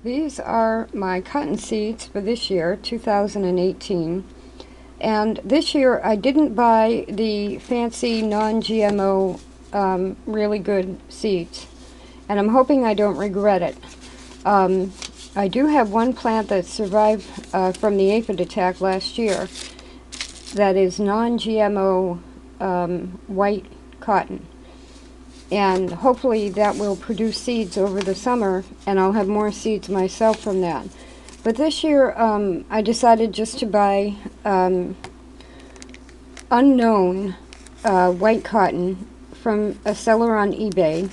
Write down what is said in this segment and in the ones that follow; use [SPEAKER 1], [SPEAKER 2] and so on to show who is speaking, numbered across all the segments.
[SPEAKER 1] These are my cotton seeds for this year, 2018. And this year I didn't buy the fancy non-GMO really good seeds. And I'm hoping I don't regret it. I do have one plant that survived from the aphid attack last year that is non-GMO white cotton. And hopefully that will produce seeds over the summer, and I'll have more seeds myself from that. But this year I decided just to buy unknown white cotton from a seller on eBay,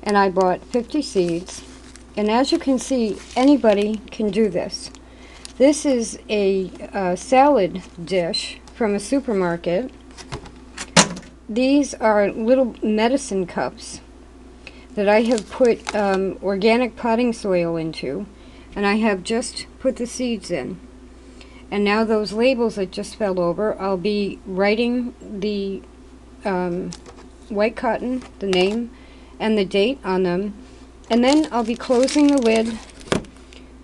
[SPEAKER 1] and I bought 50 seeds. And as you can see, anybody can do this. This is a salad dish from a supermarket. These are little medicine cups that I have put organic potting soil into, and I have just put the seeds in. And now those labels that just fell over, I'll be writing the white cotton, the name, and the date on them. And then I'll be closing the lid,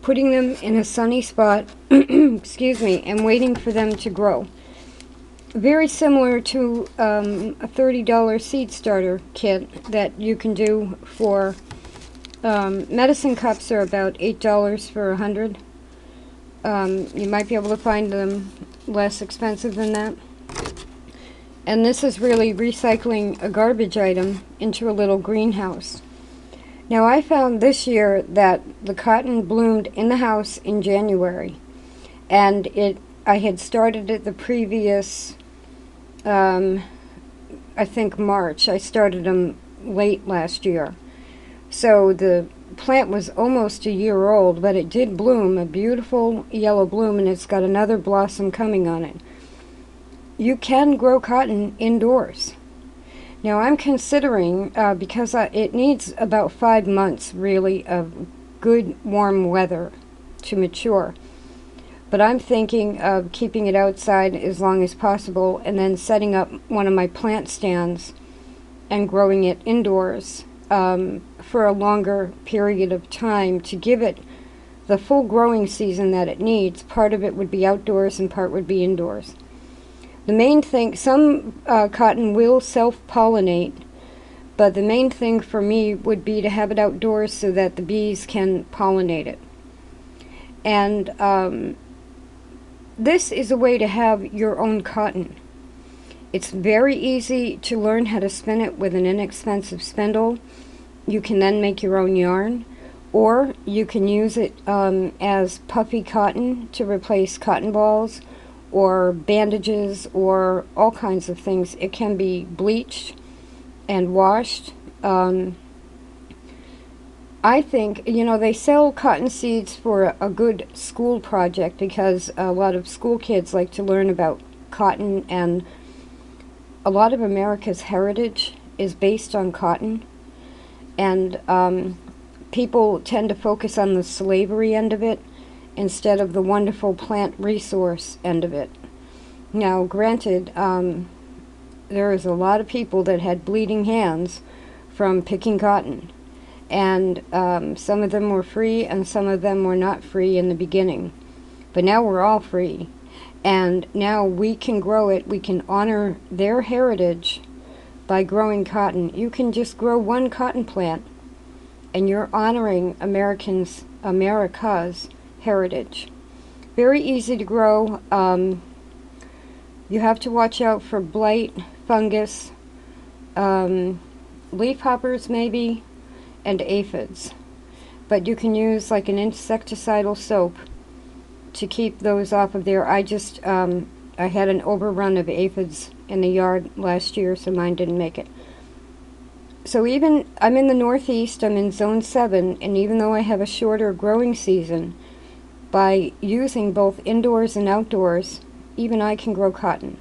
[SPEAKER 1] putting them in a sunny spot, excuse me, and waiting for them to grow. Very similar to a $30 seed starter kit that you can do for medicine cups are about $8 for 100. You might be able to find them less expensive than that. And this is really recycling a garbage item into a little greenhouse. Now I found this year that the cotton bloomed in the house in January, and I had started it the previous I think March. I started them late last year. So the plant was almost a year old, but it did bloom, a beautiful yellow bloom, and it's got another blossom coming on it. You can grow cotton indoors. Now I'm considering, because it needs about 5 months really of good warm weather to mature. But I'm thinking of keeping it outside as long as possible and then setting up one of my plant stands and growing it indoors for a longer period of time to give it the full growing season that it needs. Part of it would be outdoors and part would be indoors. The main thing, some cotton will self-pollinate, but the main thing for me would be to have it outdoors so that the bees can pollinate it. And this is a way to have your own cotton. It's very easy to learn how to spin it with an inexpensive spindle. You can then make your own yarn, or you can use it as puffy cotton to replace cotton balls or bandages or all kinds of things. It can be bleached and washed. I think, they sell cotton seeds for a good school project because a lot of school kids like to learn about cotton, and a lot of America's heritage is based on cotton. And people tend to focus on the slavery end of it instead of the wonderful plant resource end of it. Now, granted, there is a lot of people that had bleeding hands from picking cotton. And some of them were free and some of them were not free in the beginning. But now we're all free. And now we can grow it. We can honor their heritage by growing cotton. You can just grow one cotton plant and you're honoring America's heritage. Very easy to grow. You have to watch out for blight, fungus, leaf hoppers maybe, and aphids. But you can use like an insecticidal soap to keep those off of there. I had an overrun of aphids in the yard last year, so mine didn't make it. So I'm in the Northeast, I'm in Zone 7, and even though I have a shorter growing season, by using both indoors and outdoors, even I can grow cotton.